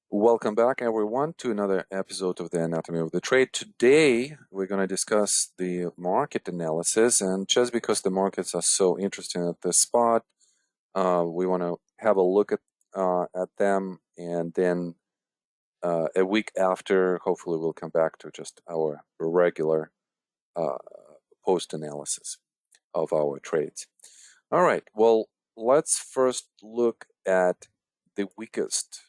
Welcome back, everyone, to another episode of the Anatomy of the Trade. Today, we're going to discuss the market analysis, and just because the markets are so interesting at this spot, we want to have a look at them, and then a week after, hopefully, we'll come back to just our regular post analysis of our trades. All right. Well, let's first look at the weakest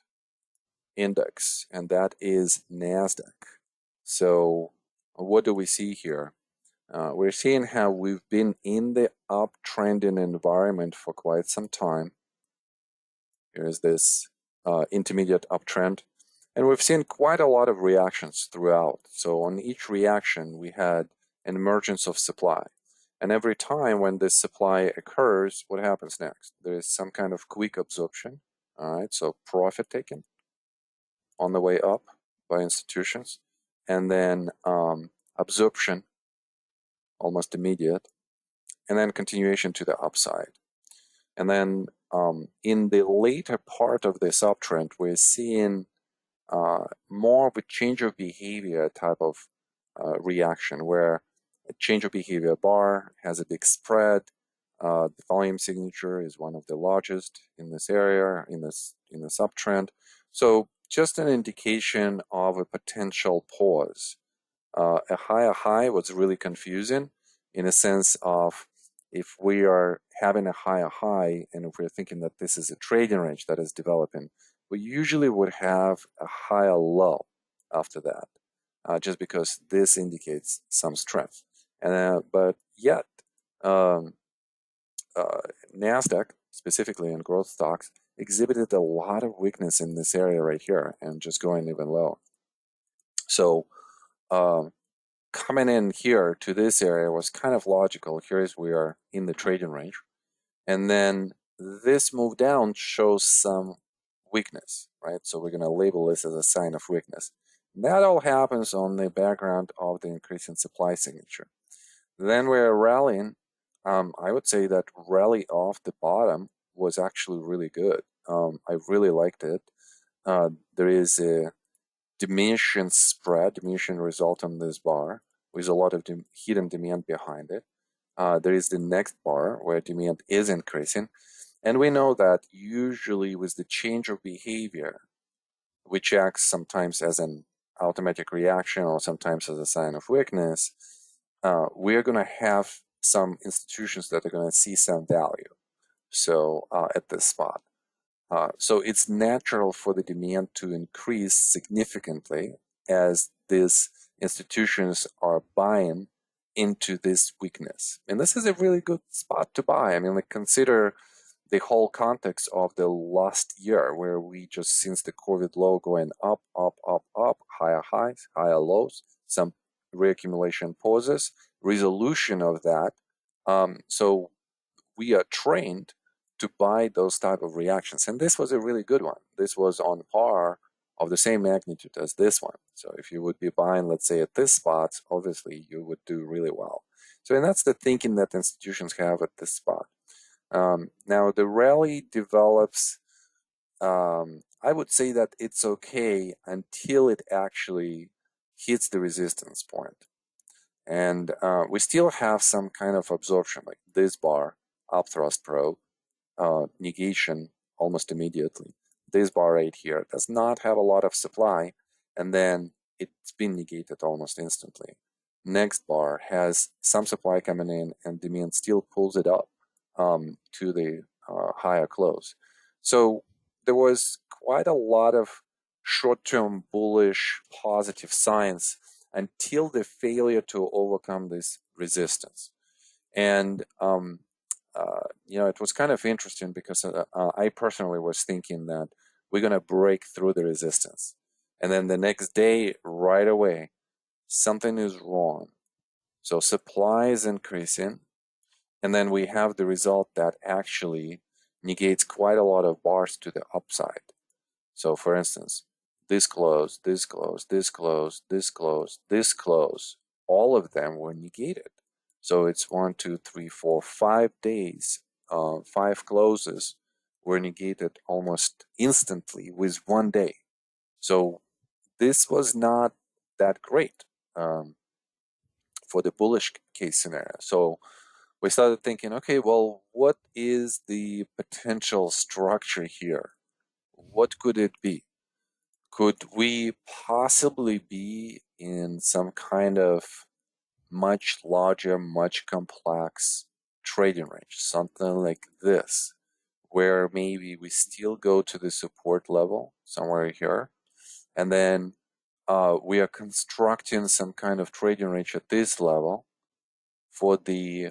index, and that is NASDAQ. So what do we see here? We're seeing how we've been in the uptrending environment for quite some time. Here's this intermediate uptrend, and we've seen quite a lot of reactions throughout. So on each reaction, we had an emergence of supply. And every time when this supply occurs, what happens next? There is some kind of quick absorption. All right, so profit taken on the way up by institutions, and then absorption, almost immediate, and then continuation to the upside. And then in the later part of this uptrend, we're seeing more of a change of behavior type of reaction, where a change of behavior bar has a big spread. The volume signature is one of the largest in this area, in this uptrend. So just an indication of a potential pause. A higher high was really confusing in a sense of, if we are having a higher high and if we're thinking that this is a trading range that is developing, we usually would have a higher low after that, just because this indicates some strength. But yet, NASDAQ, specifically in growth stocks, exhibited a lot of weakness in this area right here and just going even low. So coming in here to this area was kind of logical. Here is we are in the trading range. And then this move down shows some weakness, right? So we're going to label this as a sign of weakness. And that all happens on the background of the increase in supply signature. Then we're rallying. I would say that rally off the bottom was actually really good. I really liked it. There is a diminishing spread, diminishing result on this bar with a lot of hidden demand behind it. There is the next bar where demand is increasing. And we know that usually with the change of behavior, which acts sometimes as an automatic reaction or sometimes as a sign of weakness, we're going to have some institutions that are going to see some value. So at this spot. So it's natural for the demand to increase significantly as these institutions are buying into this weakness. And this is a really good spot to buy. I mean, like, consider the whole context of the last year, where we just, since the COVID low, going up, up, up, up, higher highs, higher lows, some reaccumulation pauses, resolution of that. So we are trained to buy those type of reactions. And this was a really good one. This was on par of the same magnitude as this one. So if you would be buying, let's say, at this spot, obviously you would do really well. So, and that's the thinking that institutions have at this spot. Now the rally develops, I would say that it's okay until it actually hits the resistance point. And we still have some kind of absorption, like this bar, upthrust probe, negation almost immediately. This bar right here does not have a lot of supply, and then it's been negated almost instantly. Next bar has some supply coming in, and demand still pulls it up to the higher close. So there was quite a lot of short-term bullish positive signs until the failure to overcome this resistance. And it was kind of interesting because I personally was thinking that we're going to break through the resistance. And then the next day, right away, something is wrong. So supply is increasing. And then we have the result that actually negates quite a lot of bars to the upside. So for instance, this close, this close, this close, this close, this close, all of them were negated. So it's 1, 2, 3, 4, 5 days, 5 closes were negated almost instantly with 1 day. So this was not that great for the bullish case scenario. So we started thinking, okay, well, what is the potential structure here? What could it be? Could we possibly be in some kind of much larger, much complex trading range, something like this, where maybe we still go to the support level somewhere here, and then we are constructing some kind of trading range at this level for the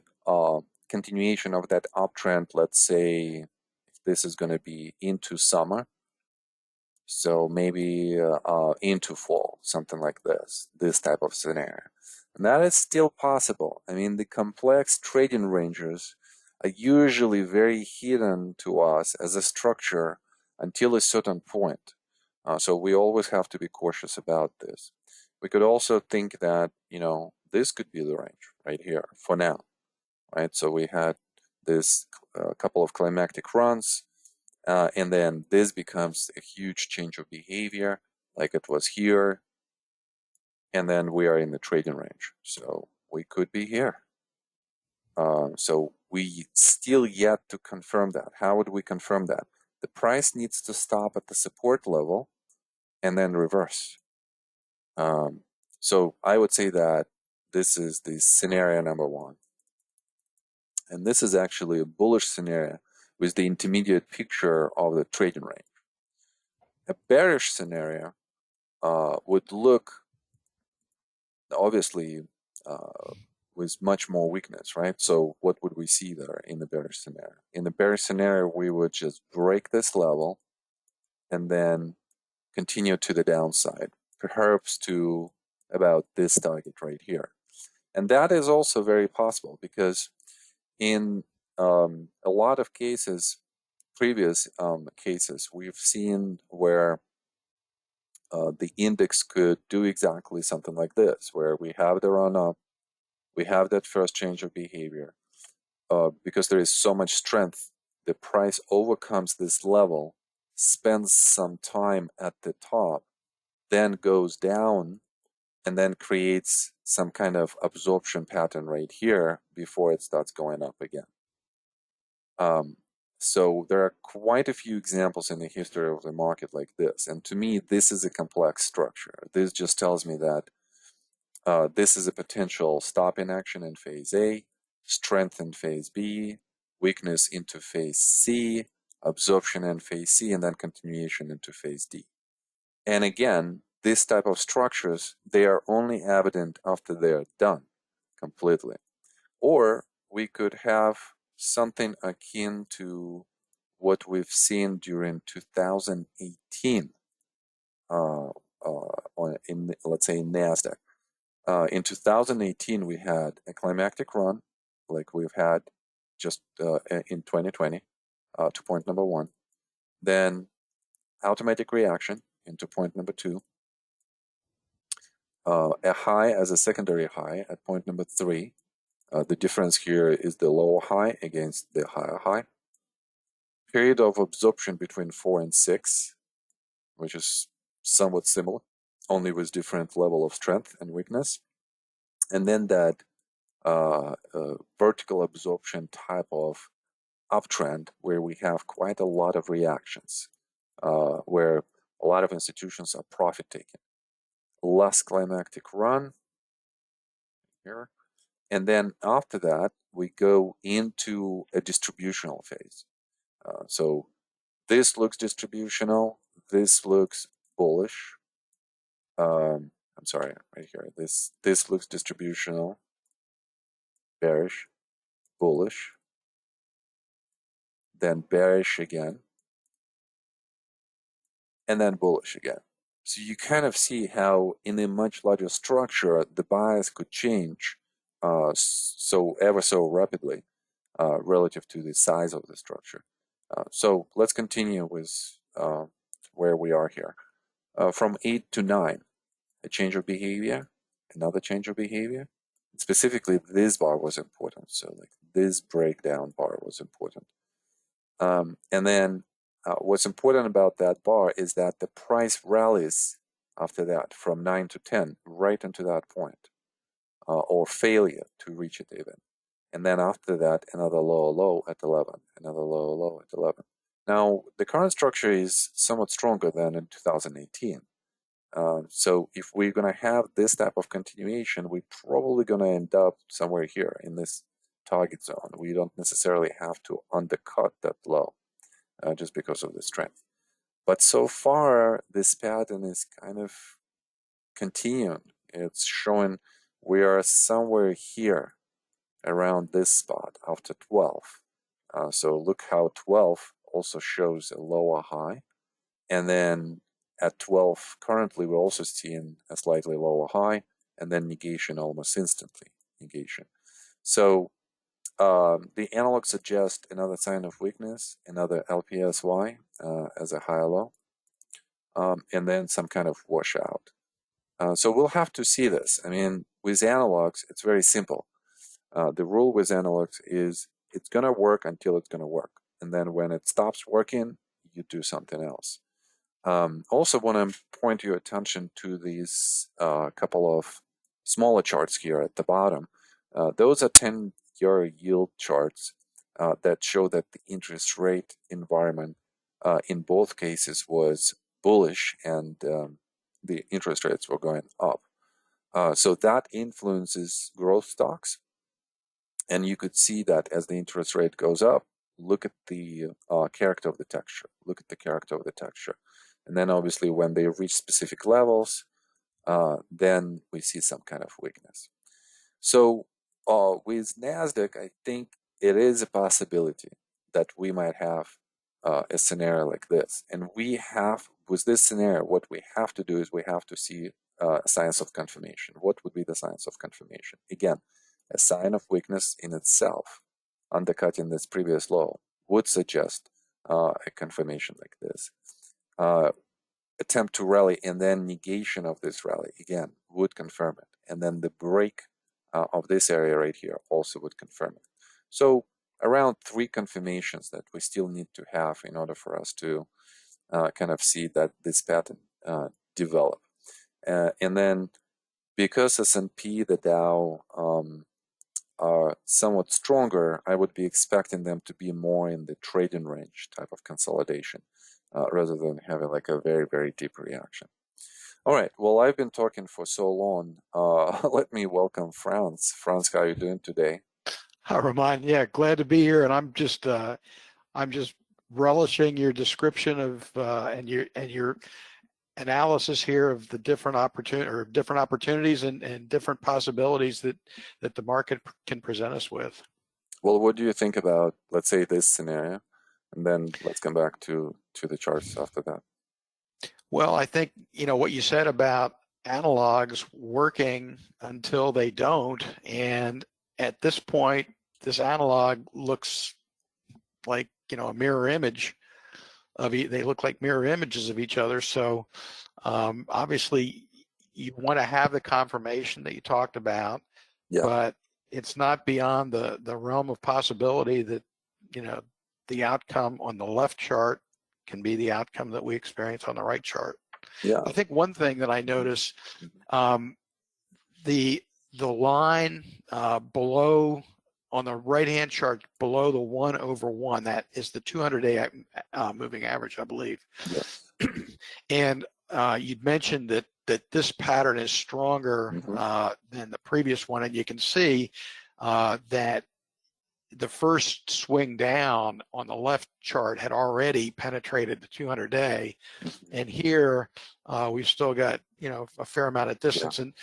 continuation of that uptrend. Let's say if this is going to be into summer, so maybe into fall, something like this type of scenario. And that is still possible. I mean, the complex trading ranges are usually very hidden to us as a structure until a certain point. So we always have to be cautious about this. We could also think that, this could be the range right here for now, right? So we had this couple of climactic runs, and then this becomes a huge change of behavior, like it was here. And then we are in the trading range. So we could be here. So we still yet to confirm that. How would we confirm that? The price needs to stop at the support level and then reverse. So I would say that this is the scenario number one. And this is actually a bullish scenario with the intermediate picture of the trading range. A bearish scenario would look obviously with much more weakness, right? So what would we see there in the bearish scenario? In the bearish scenario, we would just break this level and then continue to the downside, perhaps to about this target right here. And that is also very possible because in a lot of cases, previous cases, we've seen where the index could do exactly something like this, where we have the run up, we have that first change of behavior. Because there is so much strength, the price overcomes this level, spends some time at the top, then goes down, and then creates some kind of absorption pattern right here before it starts going up again. So there are quite a few examples in the history of the market like this. And to me, this is a complex structure. This just tells me that this is a potential stop in action in phase A, strength in phase B, weakness into phase C, absorption in phase C, and then continuation into phase D. And again, this type of structures, they are only evident after they are done completely. Or we could have something akin to what we've seen during 2018 in, let's say, in NASDAQ. In 2018, we had a climactic run, like we've had just in 2020, to point number one. Then automatic reaction into point number two. A high as a secondary high at point number three. The difference here is the lower high against the higher high. Period of absorption between 4 and 6, which is somewhat similar, only with different level of strength and weakness. And then that vertical absorption type of uptrend where we have quite a lot of reactions, where a lot of institutions are profit taking. Less climactic run here. And then after that, we go into a distributional phase. So this looks distributional. This looks bullish. I'm sorry, right here. This looks distributional, bearish, bullish, then bearish again, and then bullish again. So you kind of see how in a much larger structure, the bias could change so ever so rapidly relative to the size of the structure. So let's continue with where we are here. From 8 to 9, a change of behavior, another change of behavior. Specifically, this bar was important. So like this breakdown bar was important. And then what's important about that bar is that the price rallies after that from 9 to 10 right into that point, or failure to reach it even. And then after that, another lower low at 11, another lower low at 11. Now, the current structure is somewhat stronger than in 2018. So if we're going to have this type of continuation, we're probably going to end up somewhere here in this target zone. We don't necessarily have to undercut that low just because of the strength. But so far, this pattern is kind of continuing. It's showing we are somewhere here around this spot after 12. So look how 12 also shows a lower high. And then at 12, currently, we're also seeing a slightly lower high, and then negation almost instantly, negation. So the analog suggests another sign of weakness, another LPSY as a higher low, and then some kind of washout. So we'll have to see this. I mean, with analogs, it's very simple. The rule with analogs is it's going to work until it's going to work. And then when it stops working, you do something else. Also want to point your attention to these couple of smaller charts here at the bottom. Those are 10-year yield charts that show that the interest rate environment in both cases was bullish and the interest rates were going up. So that influences growth stocks. And you could see that as the interest rate goes up, look at the character of the texture. Look at the character of the texture. And then obviously when they reach specific levels, then we see some kind of weakness. So with NASDAQ, I think it is a possibility that we might have a scenario like this. And we have, with this scenario, what we have to do is we have to see signs of confirmation. What would be the signs of confirmation? Again, a sign of weakness in itself, undercutting this previous low, would suggest a confirmation like this. Attempt to rally and then negation of this rally, again, would confirm it. And then the break of this area right here also would confirm it. So around 3 confirmations that we still need to have in order for us to kind of see that this pattern develop. And then because S&P, the Dow, are somewhat stronger, I would be expecting them to be more in the trading range type of consolidation rather than having like a very, very deep reaction. All right, well, I've been talking for so long. Let me welcome Franz. Franz, how are you doing today? Hi, Roman. Yeah, glad to be here, and I'm just relishing your description of and your analysis here of the different opportunities and different possibilities that the market can present us with. Well, what do you think about, let's say, this scenario, and then let's come back to the charts after that. Well, I think what you said about analogs working until they don't, and at this point, this analog looks like a mirror image of they look like mirror images of each other. So obviously you want to have the confirmation that you talked about, but it's not beyond the realm of possibility that the outcome on the left chart can be the outcome that we experience on the right chart. Yeah. I think one thing that I notice, the line below on the right-hand chart below the 1/1, that is the 200-day moving average, I believe. Yes. And you'd mentioned that this pattern is stronger than the previous one, and you can see that the first swing down on the left chart had already penetrated the 200-day, and here we've still got a fair amount of distance. And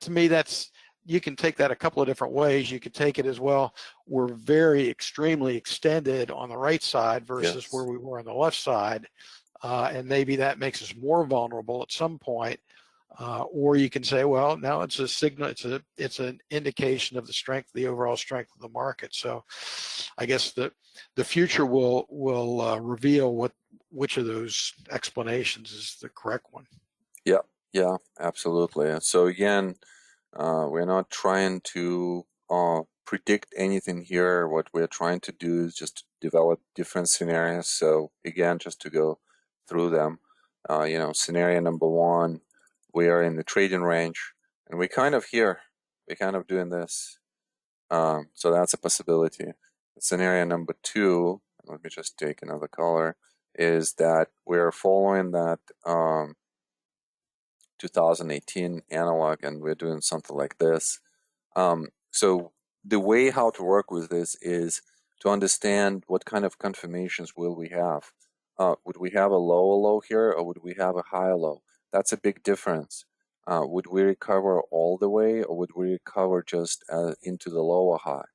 to me, that's, you can take that a couple of different ways. You could take it as, well, we're very extremely extended on the right side versus where we were on the left side, and maybe that makes us more vulnerable at some point. Or you can say, well, no, it's a signal, it's an indication of the strength, the overall strength of the market. So I guess the future will reveal which of those explanations is the correct one. Yeah, absolutely. So again, we're not trying to predict anything here. What we're trying to do is just develop different scenarios. So again, just to go through them, scenario number one, we are in the trading range, and we're kind of doing this. So that's a possibility. Scenario number two, let me just take another color, is that we're following that 2018 analog, and we're doing something like this. So the way how to work with this is to understand what kind of confirmations will we have. Would we have a lower low here, or would we have a higher low? That's a big difference. Would we recover all the way, or would we recover just into the lower high?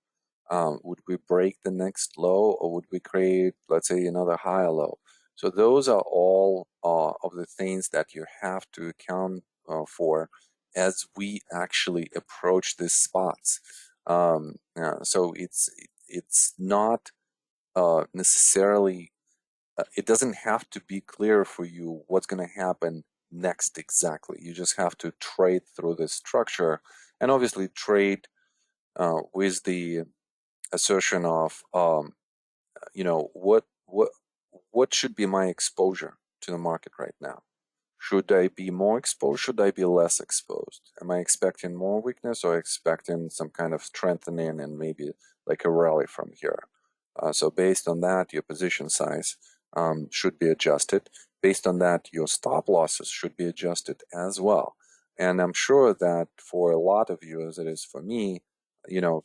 Would we break the next low, or would we create, let's say, another higher low? So those are all of the things that you have to account for as we actually approach these spots. So it's not necessarily, it doesn't have to be clear for you what's going to happen next exactly. You just have to trade through this structure, and obviously trade with the assertion of what should be my exposure to the market right now. Should I be more exposed? Should I be less exposed? Am I expecting more weakness, or expecting some kind of strengthening and maybe like a rally from here? So based on that, your position size should be adjusted. Based on that, your stop losses should be adjusted as well. And I'm sure that for a lot of you, as it is for me,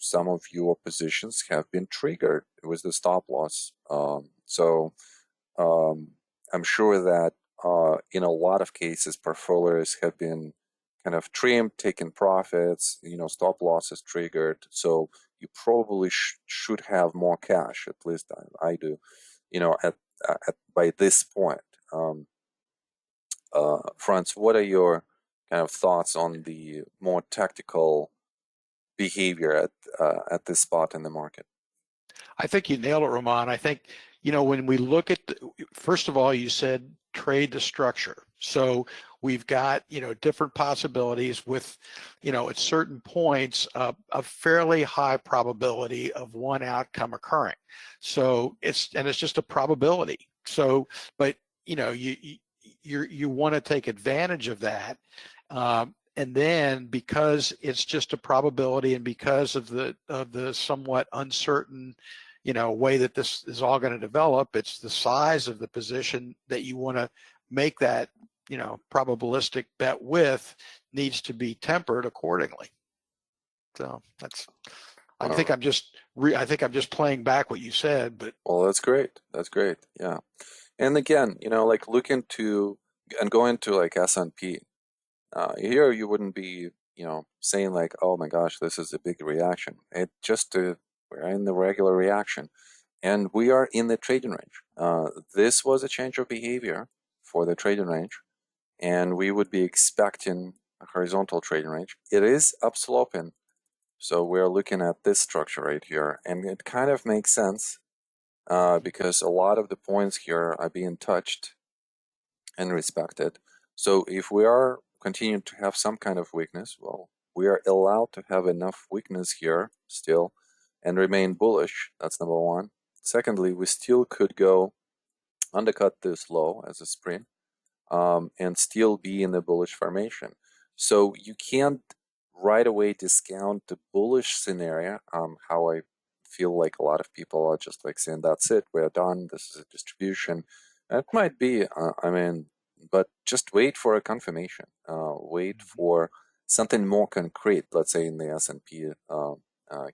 some of your positions have been triggered with the stop loss. So I'm sure that in a lot of cases, portfolios have been kind of trimmed, taken profits, stop losses triggered. So you probably should have more cash, at least I do, by this point. Franz, what are your kind of thoughts on the more tactical behavior at this spot in the market? I think you nailed it, Roman. I think, when we look at, first of all, you said trade the structure. So we've got, different possibilities with, at certain points, a fairly high probability of one outcome occurring. So it's just a probability. So, but, you want to take advantage of that. And then because it's just a probability, and because of the somewhat uncertain, way that this is all going to develop, it's the size of the position that you want to make that, probabilistic bet with needs to be tempered accordingly. So that's, I think I'm just playing back what you said, but. Well, that's great. That's great. Yeah. And again, like look into and go into like S&P. Here you wouldn't be, saying like, oh my gosh, this is a big reaction. It just we're in the regular reaction, and we are in the trading range. This was a change of behavior for the trading range, and we would be expecting a horizontal trading range. It is upsloping, so we're looking at this structure right here, and it kind of makes sense because a lot of the points here are being touched and respected. So if we are continuing to have some kind of weakness, well, we are allowed to have enough weakness here still and remain bullish. That's number one. Secondly, we still could go undercut this low as a sprint and still be in the bullish formation. So you can't right away discount the bullish scenario. How I feel like a lot of people are just like saying, that's it, we're done, this is a distribution. It might be, but just wait for a confirmation. Wait for something more concrete, let's say in the S&P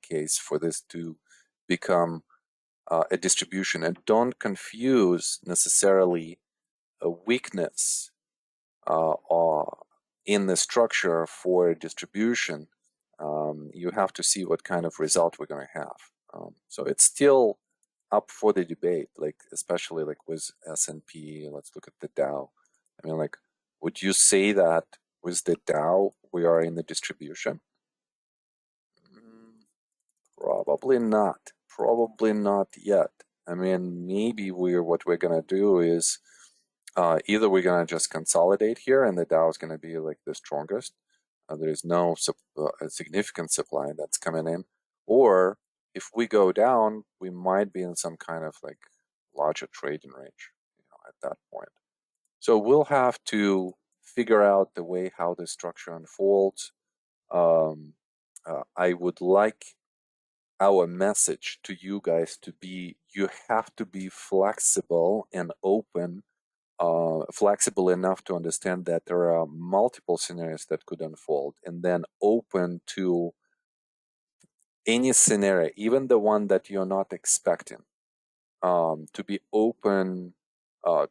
case, for this to become a distribution. And don't confuse necessarily a weakness in the structure for a distribution. You have to see what kind of result we're going to have. So it's still up for the debate, like especially like with S&P. Let's look at the Dow. I mean, like, would you say that with the Dow we are in the distribution? Probably not. Probably not yet. I mean, maybe what we're gonna do is either we're gonna just consolidate here, and the Dow is gonna be like the strongest. There is no significant supply that's coming in, Or if we go down, we might be in some kind of like larger trading range, at that point. So we'll have to figure out the way how the structure unfolds. I would like our message to you guys to be: you have to be flexible and open, flexible enough to understand that there are multiple scenarios that could unfold, and then open to any scenario, even the one that you're not expecting, to be open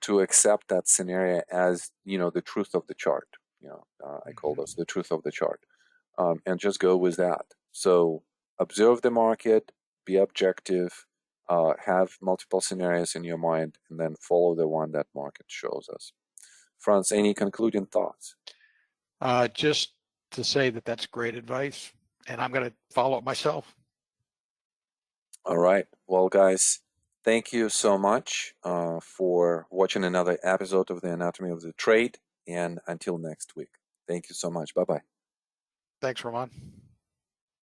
to accept that scenario as the truth of the chart. I call those the truth of the chart, and just go with that. So observe the market, be objective, have multiple scenarios in your mind, and then follow the one that market shows us. Franz, any concluding thoughts? Just to say that that's great advice, and I'm going to follow it myself. All right. Well, guys, thank you so much for watching another episode of the Anatomy of the Trade. And until next week, thank you so much. Bye-bye. Thanks, Roman.